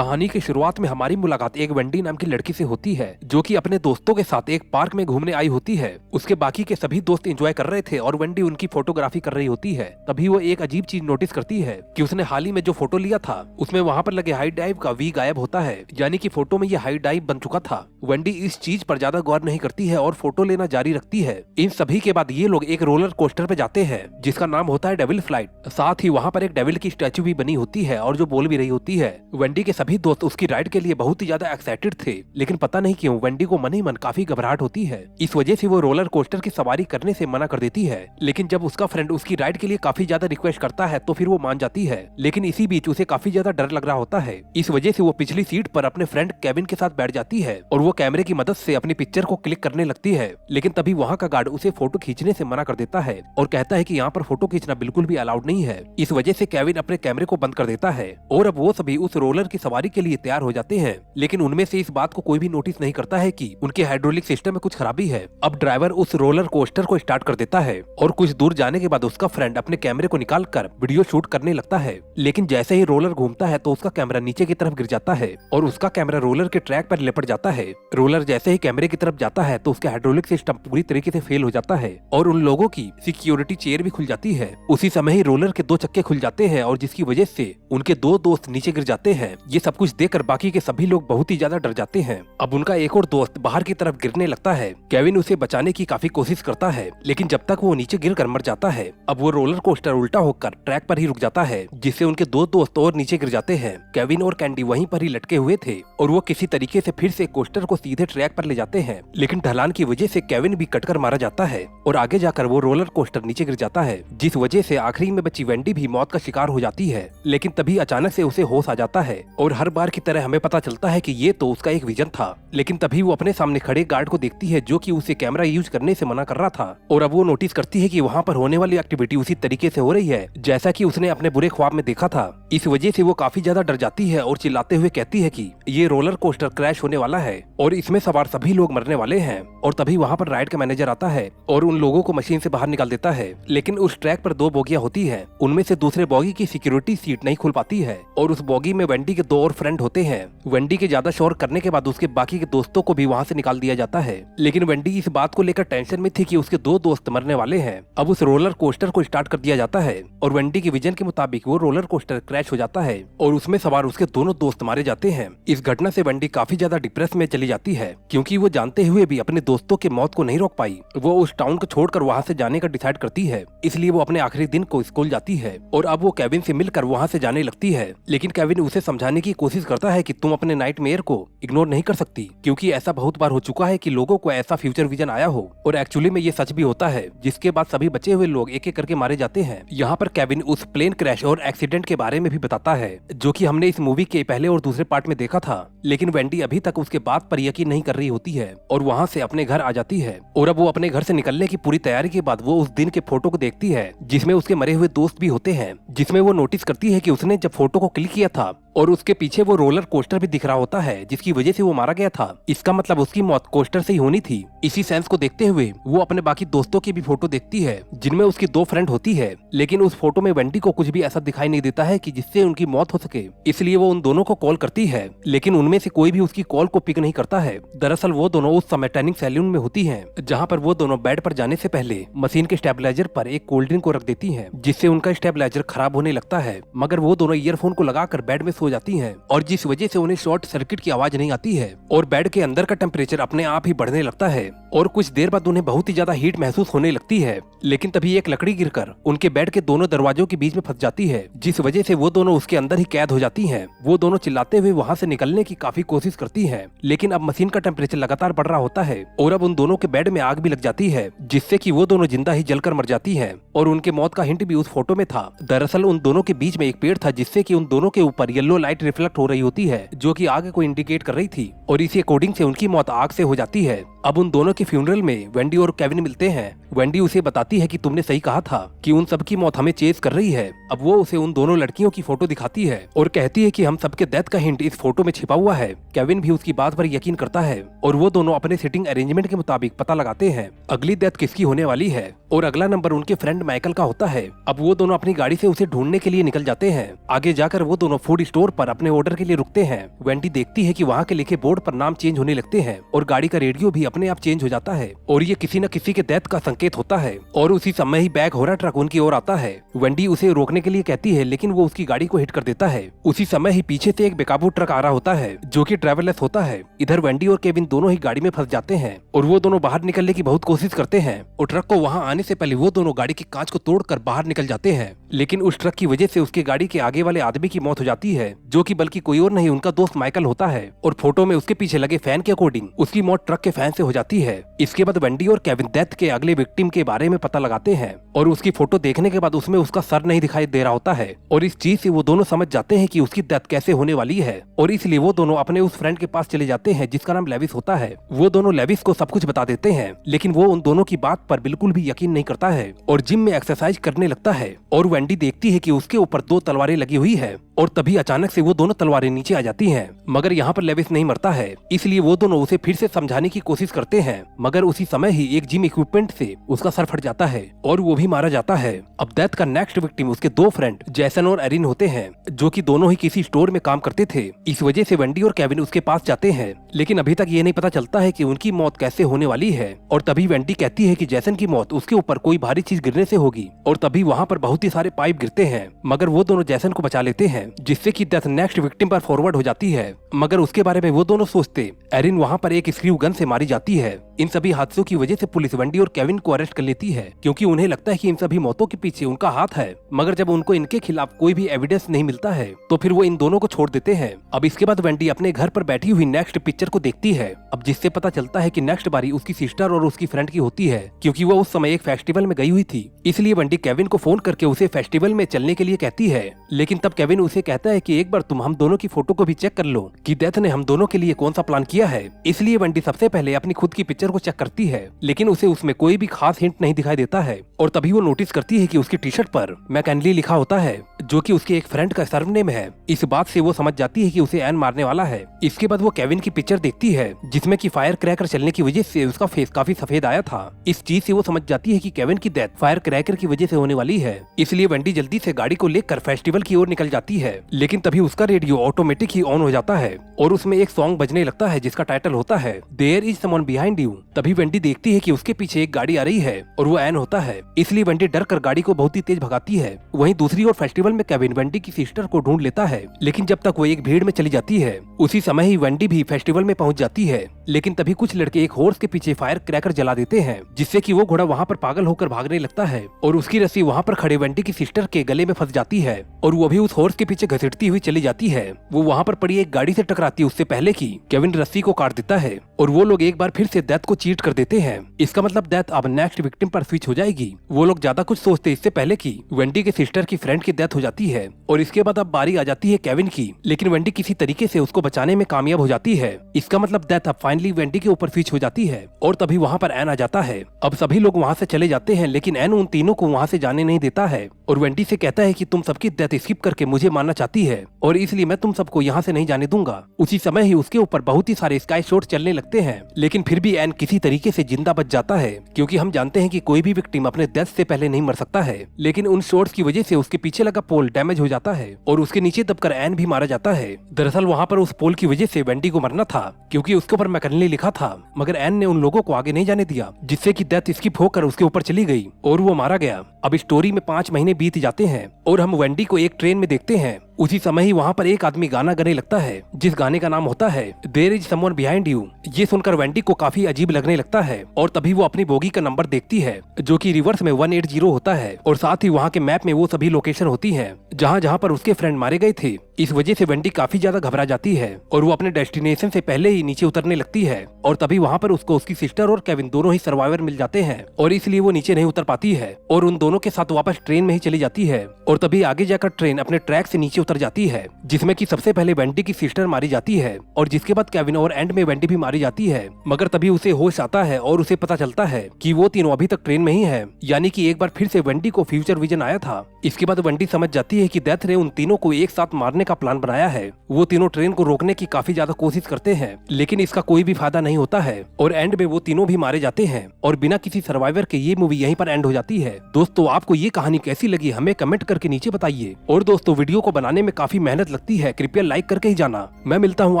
कहानी की शुरुआत में हमारी मुलाकात एक वेंडी नाम की लड़की से होती है, जो कि अपने दोस्तों के साथ एक पार्क में घूमने आई होती है। उसके बाकी के सभी दोस्त एंजॉय कर रहे थे और वेंडी उनकी फोटोग्राफी कर रही होती है। तभी वो एक अजीब चीज नोटिस करती है कि उसने हाल ही में जो फोटो लिया था उसमें वहाँ पर लगे हाई डाइव का वी गायब होता है, यानी कि फोटो में ये हाई डाइव बन चुका था। वेंडी इस चीज पर ज्यादा गौर नहीं करती है और फोटो लेना जारी रखती है। इन सभी के बाद ये लोग एक रोलर कोस्टर पे जाते हैं जिसका नाम होता है डेविल फ्लाइट। साथ ही वहाँ पर एक डेविल की स्टैचू भी बनी होती है और जो बोल भी रही होती है। वेंडी के सभी दोस्त उसकी राइड के लिए बहुत ही ज्यादा एक्साइटेड थे, लेकिन पता नहीं क्यों वेंडी को मन ही मन काफी घबराहट होती है। इस वजह से वो रोलर कोस्टर की सवारी करने से मना कर देती है। लेकिन जब उसका फ्रेंड उसकी राइड के लिए काफी ज्यादा रिक्वेस्ट करता है तो फिर वो मान जाती है। लेकिन इसी बीच उसे काफी ज्यादा डर लग रहा होता है। इस वजह से वो पिछली सीट पर अपने फ्रेंड केविन के साथ बैठ जाती है और वो कैमरे की मदद से अपनी पिक्चर को क्लिक करने लगती है। लेकिन तभी वहाँ का गार्ड उसे फोटो खींचने से मना कर देता है और कहता है कि यहाँ पर फोटो खींचना बिल्कुल भी अलाउड नहीं है। इस वजह से केविन अपने कैमरे को बंद कर देता है और अब वो सभी उस रोलर की सवारी के लिए तैयार हो जाते हैं। लेकिन उनमें से इस बात को कोई भी नोटिस नहीं करता है कि उनके हाइड्रोलिक सिस्टम में कुछ खराबी है। अब ड्राइवर उस रोलर कोस्टर को स्टार्ट कर देता है और कुछ दूर जाने के बाद उसका फ्रेंड अपने कैमरे को निकालकर वीडियो शूट करने लगता है। लेकिन जैसे ही रोलर घूमता है तो उसका कैमरा नीचे की तरफ गिर जाता है और उसका कैमरा रोलर के ट्रैक पर लिपट जाता है। रोलर जैसे ही कैमरे की तरफ जाता है तो उसके हाइड्रोलिक सिस्टम पूरी तरीके से फेल हो जाता है और उन लोगों की सिक्योरिटी चेयर भी खुल जाती है। उसी समय ही रोलर के 2 चक्के खुल जाते हैं और जिसकी वजह से उनके 2 दोस्त नीचे गिर जाते हैं। ये सब कुछ देखकर बाकी के सभी लोग बहुत ही ज्यादा डर जाते हैं। अब उनका एक और दोस्त बाहर की तरफ गिरने लगता है। केविन उसे बचाने की काफी कोशिश करता है, लेकिन जब तक वो नीचे गिर कर मर जाता है अब वो रोलर कोस्टर उल्टा होकर ट्रैक पर ही रुक जाता है, जिससे उनके 2 दोस्त और नीचे गिर जाते हैं। केविन और कैंडी वहीं पर ही लटके हुए थे और वो किसी तरीके से फिर से कोस्टर को सीधे ट्रैक पर ले जाते हैं। लेकिन ढलान की वजह से केविन भी कटकर मारा जाता है और आगे जाकर वो रोलर कोस्टर नीचे गिर जाता है, जिस वजह से आखिरी में बची वेंडी भी मौत का शिकार हो जाती है। लेकिन तभी अचानक से उसे होश आ जाता है और हर बार की तरह हमें पता चलता है कि ये तो उसका एक विजन था। लेकिन तभी वो अपने सामने खड़े गार्ड को देखती है जो कि उसे कैमरा यूज करने से मना कर रहा था और अब वो नोटिस करती है कि वहाँ पर होने वाली एक्टिविटी उसी तरीके से हो रही है जैसा कि उसने अपने बुरे ख्वाब में देखा था। इस वजह से वो काफी ज्यादा डर जाती है और चिल्लाते हुए कहती है कि ये रोलर कोस्टर क्रैश होने वाला है और इसमें सवार सभी लोग मरने वाले हैं। और तभी वहाँ पर राइड का मैनेजर आता है और उन लोगों को मशीन से बाहर निकाल देता है। लेकिन उस ट्रैक पर 2 बोगियां होती है, उनमें से दूसरे बोगी की सिक्योरिटी सीट नहीं खुल पाती है और उस बोगी में वेंडी के 2 और फ्रेंड होते हैं। वेंडी के ज्यादा शोर करने के बाद उसके बाकी के दोस्तों को भी वहाँ से निकाल दिया जाता है। लेकिन वेंडी इस बात को लेकर टेंशन में थी कि उसके 2 दोस्त मरने वाले हैं। अब उस रोलर कोस्टर को स्टार्ट कर दिया जाता है और वेंडी के विजन के मुताबिक वो रोलर कोस्टर क्रैश हो जाता है और उसमें सवार उसके दोनों दोस्त मारे जाते हैं। इस घटना से वेंडी काफी ज्यादा डिप्रेस में चली जाती है, क्योंकि वो जानते हुए भी अपने दोस्तों के मौत को नहीं रोक पाई। वो उस टाउन को छोड़कर वहाँ से जाने का डिसाइड करती है, इसलिए वो अपने आखिरी दिन को स्कूल जाती है और अब वो केविन से मिलकर वहाँ से जाने लगती है। लेकिन केविन उसे समझाने की कोशिश करता है कि तुम अपने नाइटमेयर को इग्नोर नहीं कर सकती, क्योंकि ऐसा बहुत बार हो चुका है कि लोगों को ऐसा फ्यूचर विजन आया हो और एक्चुअली में ये सच भी होता है, जिसके बाद सभी बचे हुए लोग एक एक करके मारे जाते हैं। यहाँ पर केविन उस प्लेन क्रैश और एक्सीडेंट के बारे में भी बताता है जो कि हमने इस मूवी के पहले और दूसरे पार्ट में देखा था। लेकिन वेंडी अभी तक उसके बात पर यकीन नहीं कर रही होती है और वहाँ से अपने घर आ जाती है। और अब वो अपने घर से निकलने की पूरी तैयारी के बाद वो उस दिन के फोटो को देखती है जिसमें उसके मरे हुए दोस्त भी होते हैं, जिसमें वो नोटिस करती है कि उसने जब फोटो को क्लिक किया था और उसके पीछे वो रोलर कोस्टर भी दिख रहा होता है जिसकी वजह से वो मारा गया था। इसका मतलब उसकी मौत कोस्टर से ही होनी थी। इसी सेंस को देखते हुए वो अपने बाकी दोस्तों की भी फोटो देखती है जिनमें उसकी 2 फ्रेंड होती है, लेकिन उस फोटो में वेंडी को कुछ भी ऐसा दिखाई नहीं देता है कि जिससे उनकी मौत हो सके। इसलिए वो उन दोनों को कॉल करती है, लेकिन उनमें से कोई भी उसकी कॉल को पिक नहीं करता है। दरअसल वो दोनों उस समय टैनिंग सैलून में होती है, जहाँ पर वो दोनों बेड पर जाने से पहले मशीन के स्टेबलाइजर पर एक कोल्ड ड्रिंक को रख देती है, जिससे उनका स्टेबलाइजर खराब होने लगता है। मगर वो दोनों ईयरफोन को लगाकर बेड में सो जाती हैं और जिस वजह से उन्हें शॉर्ट सर्किट की आवाज नहीं आती है और बेड के अंदर का टेम्परेचर अपने आप ही बढ़ने लगता है और कुछ देर बाद उन्हें बहुत ही ज्यादा हीट महसूस होने लगती है। लेकिन तभी एक लकड़ी गिरकर उनके बेड के दोनों दरवाजों के बीच में फंस जाती है, जिस वजह से वो दोनों उसके अंदर ही कैद हो जाती हैं। वो दोनों चिल्लाते हुए वहाँ से निकलने की काफी कोशिश करती हैं, लेकिन अब मशीन का टेम्परेचर लगातार बढ़ रहा होता है और अब उन दोनों के बेड में आग भी लग जाती है, जिससे कि वो दोनों जिंदा ही जलकर मर जाती है। और उनके मौत का हिंट भी उस फोटो में था। दरअसल उन दोनों के बीच में एक पेड़ था, जिससे कि उन दोनों के ऊपर येलो लाइट रिफ्लेक्ट हो रही होती है, जो कि आग को इंडिकेट कर रही थी और इसी अकॉर्डिंग से उनकी मौत आग से हो जाती है। अब उन दोनों के फ्यूनरल में वेंडी और केविन मिलते हैं। वेंडी उसे बताती है कि तुमने सही कहा था कि उन सब की मौत हमें चेज कर रही है। अब वो उसे उन दोनों लड़कियों की फोटो दिखाती है और कहती है कि हम सबके डेथ का हिंट इस फोटो में छिपा हुआ है। केविन भी उसकी बात पर यकीन करता है और वो दोनों अपने सिटिंग अरेंजमेंट के मुताबिक पता लगाते हैं अगली डेथ किसकी होने वाली है और अगला नंबर उनके फ्रेंड माइकल का होता है। अब वो दोनों अपनी गाड़ी से उसे ढूंढने के लिए निकल जाते हैं। आगे जाकर वो दोनों फूड स्टोर पर अपने ऑर्डर के लिए रुकते हैं। वेंडी देखती है कि वहाँ के लिखे बोर्ड पर नाम चेंज होने लगते हैं और गाड़ी का रेडियो भी अपने आप चेंज हो जाता है और ये किसी न किसी के डेथ का संकेत होता है। और उसी समय ही बैग हो रहा ट्रक उनकी ओर आता है। वेंडी उसे रोकने के लिए कहती है लेकिन वो उसकी गाड़ी को हिट कर देता है। उसी समय ही पीछे से एक बेकाबू ट्रक आ रहा होता है जो कि ट्रैवलर्स होता है। इधर वेंडी और केविन दोनों ही गाड़ी में फंस जाते हैं और वो दोनों बाहर निकलने की बहुत कोशिश करते हैं और ट्रक को वहाँ आने से पहले वो दोनों गाड़ी के कांच को तोड़कर बाहर निकल जाते हैं। लेकिन उस ट्रक की वजह से उसके गाड़ी के आगे वाले आदमी की मौत हो जाती है जो कि बल्कि कोई और नहीं उनका दोस्त माइकल होता है और फोटो में उसके पीछे लगे फैन के अकॉर्डिंग उसकी मौत ट्रक के फैन से हो जाती है। इसके बाद वेंडी और केविन डेथ के अगले विक्टिम के बारे में पता लगाते हैं और उसकी फोटो देखने के बाद उसमें उसका सर नहीं दिखाई दे रहा होता है और इस चीज से वो दोनों समझ जाते हैं कि उसकी डेथ कैसे होने वाली है और इसलिए वो दोनों अपने उस फ्रेंड के पास चले जाते हैं जिसका नाम लेविस होता है। वो दोनों लेविस को सब कुछ बता देते हैं लेकिन वो उन दोनों की बात पर बिल्कुल भी यकीन नहीं करता है और जिम में एक्सरसाइज करने लगता है और वेंडी देखती है कि उसके ऊपर 2 तलवारें लगी हुई है और तभी अचानक से वो दोनों तलवारें नीचे आ जाती हैं। मगर यहाँ पर लेविस नहीं मरता है इसलिए वो दोनों उसे फिर से समझाने की कोशिश करते हैं मगर उसी समय ही एक जिम इक्विपमेंट से उसका सर फट जाता है और वो भी मारा जाता है। अब डेथ का नेक्स्ट विक्टिम उसके 2 फ्रेंड जैसन और एरिन होते हैं जो कि दोनों ही किसी स्टोर में काम करते थे। इस वजह से वेंडी और केविन उसके पास जाते हैं लेकिन अभी तक ये नहीं पता चलता है कि उनकी मौत कैसे होने वाली है और तभी वेंडी कहती है कि जैसन की मौत उसके ऊपर कोई भारी चीज गिरने से होगी और तभी वहाँ पर बहुत ही सारे पाइप गिरते हैं मगर वो दोनों जैसन को बचा लेते हैं जिससे कि डेथ नेक्स्ट विक्टिम पर फॉरवर्ड हो जाती है। मगर उसके बारे में वो दोनों सोचते एरिन वहाँ पर एक स्क्रू गन से मारी जाती है। इन सभी हादसों की वजह से पुलिस वेंडी और केविन को अरेस्ट कर लेती है क्योंकि उन्हें लगता है कि इन सभी मौतों के पीछे उनका हाथ है। मगर जब उनको इनके खिलाफ कोई भी एविडेंस नहीं मिलता है तो फिर वो इन दोनों को छोड़ देते हैं। अब इसके बाद वेंडी अपने घर पर बैठी हुई नेक्स्ट पिक्चर को देखती है। अब जिससे पता चलता है कि नेक्स्ट बारी उसकी सिस्टर और उसकी फ्रेंड की होती है क्योंकि वो उस समय एक फेस्टिवल में गई हुई थी। इसलिए वेंडी केविन को फोन करके उसे फेस्टिवल में चलने के लिए कहती है लेकिन तब केविन उसे कहता है कि एक बार तुम हम दोनों की फोटो को भी चेक कर लो कि डेथ ने हम दोनों के लिए कौन सा प्लान किया है। इसलिए वेंडी सबसे पहले अपनी खुद की पिक्चर को चेक करती है लेकिन उसे उसमें कोई भी खास हिंट नहीं दिखाई देता है और तभी वो नोटिस करती है कि उसकी टी शर्ट पर मैकनली लिखा होता है जो कि उसके एक फ्रेंड का सरनेम है। इस बात से वो समझ जाती है कि उसे एन मारने वाला है। इसके बाद वो केविन की पिक्चर देखती है जिसमें कि फायर क्रैकर चलने की वजह से उसका फेस काफी सफेद आया था। इस चीज से वो समझ जाती है कि केविन की डेथ फायर क्रैकर की वजह से होने वाली है। इसलिए वेंडी जल्दी से गाड़ी को लेकर फेस्टिवल की ओर निकल जाती है लेकिन तभी उसका रेडियो ऑटोमेटिक ही ऑन हो जाता है और उसमें एक सॉन्ग बजने लगता है जिसका टाइटल होता है there is someone behind you. तभी वेंडी देखती है कि उसके पीछे एक गाड़ी आ रही है और वो एन होता है। इसलिए वेंडी डर कर गाड़ी को बहुत ही तेज भगाती है। वहीं दूसरी ओर फेस्टिवल में केविन वेंडी की सिस्टर को ढूंढ लेता है लेकिन जब तक वो एक भीड़ में चली जाती है उसी समय ही वेंडी भी फेस्टिवल में पहुंच जाती है। लेकिन तभी कुछ लड़के एक हॉर्स के पीछे फायर क्रैकर जला देते हैं जिससे कि वो घोड़ा वहाँ पर पागल होकर भागने लगता है और उसकी रस्सी वहाँ पर खड़े वेंडी की सिस्टर के गले में फंस जाती है और वो भी उस हॉर्स के पीछे घसीटती हुई चली जाती है। वो वहाँ पर पड़ी एक गाड़ी से टकराती है उससे पहले की केविन रस्सी को काट देता है और वो लोग एक बार फिर से डेथ को चीट कर देते हैं। इसका मतलब डेथ अब नेक्स्ट विक्टिम पर स्विच हो जाएगी। वो लोग ज्यादा कुछ सोचते इससे पहले की वेंडी के सिस्टर की फ्रेंड की डेथ हो जाती है और इसके बाद अब बारी आ जाती है केविन की लेकिन वेंडी किसी तरीके से उसको बचाने में कामयाब हो जाती है। इसका मतलब डेथ अब फाइनली वेंडी के ऊपर स्विच हो जाती है और तभी वहाँ पर एन आ जाता है। अब सभी लोग वहाँ से चले जाते हैं लेकिन एन उन तीनों को वहाँ से जाने नहीं देता है और वेंडी से कहता है कि तुम सबकी डेथ स्किप करके मुझे मारना चाहती है और इसलिए मैं तुम सबको यहाँ से नहीं जाने दूंगा। उसी समय ही उसके ऊपर बहुत ही सारे स्काई शॉट चलने लगते हैं लेकिन फिर भी एन किसी तरीके से जिंदा बच जाता है क्योंकि हम जानते हैं कि कोई भी विक्टिम अपने डेथ से पहले नहीं मर सकता है। लेकिन उन शॉट्स की वजह से उसके पीछे लगा पोल डैमेज हो जाता है और उसके नीचे दबकर एन भी मारा जाता है। दरअसल वहाँ पर उस पोल की वजह से वेंडी को मरना था क्योंकि उसके ऊपर मैकनली लिखा था मगर एन ने उन लोगों को आगे नहीं जाने दिया जिससे कि डेथ स्किप होकर उसके ऊपर चली गई और वो मारा गया। अब स्टोरी में 5 महीने बीत जाते हैं और हम वेंडी को एक ट्रेन में देखते हैं। उसी समय ही वहाँ पर एक आदमी गाना गाने लगता है जिस गाने का नाम होता है there is someone behind you. ये सुनकर वेंडी को काफी अजीब लगने लगता है और तभी वो अपनी बोगी का नंबर देखती है जो कि रिवर्स में 180 होता है और साथ ही वहाँ के मैप में वो सभी लोकेशन होती हैं जहाँ जहाँ पर उसके फ्रेंड मारे गए थे। इस वजह से वेंडी काफी ज्यादा घबरा जाती है और वो अपने डेस्टिनेशन से पहले ही नीचे उतरने लगती है। और तभी वहाँ पर उसको उसकी सिस्टर और केविन दोनों ही सर्वाइवर मिल जाते हैं और इसलिए वो नीचे नहीं उतर पाती है और उन दोनों के साथ वापस ट्रेन में ही चली जाती है। और तभी आगे जाकर ट्रेन अपने ट्रैक से नीचे उतर जाती है, जिसमें कि सबसे पहले वेंडी की सिस्टर मारी जाती है और जिसके बाद केविन और एंड में वेंडी भी मारी जाती है। मगर तभी उसे होश आता है और उसे पता चलता है कि वो तीनों अभी तक ट्रेन में ही है, यानी कि एक बार फिर से वेंडी को फ्यूचर विजन आया था। इसके बाद वेंडी समझ जाती है कि डेथ ने उन तीनों को एक साथ मारने का प्लान बनाया है। वो तीनों ट्रेन को रोकने की काफी ज्यादा कोशिश करते हैं, लेकिन इसका कोई भी फायदा नहीं होता है और एंड में वो तीनों भी मारे जाते हैं और बिना किसी सर्वाइवर के ये मूवी यहीं पर एंड हो जाती है। दोस्तों, आपको ये कहानी कैसी लगी हमें कमेंट करके नीचे बताइए। और दोस्तों, वीडियो को बनाने में काफी मेहनत लगती है, कृपया लाइक करके ही जाना। मैं मिलता हूँ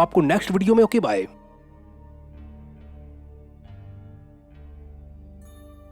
आपको नेक्स्ट वीडियो में। Okay bye.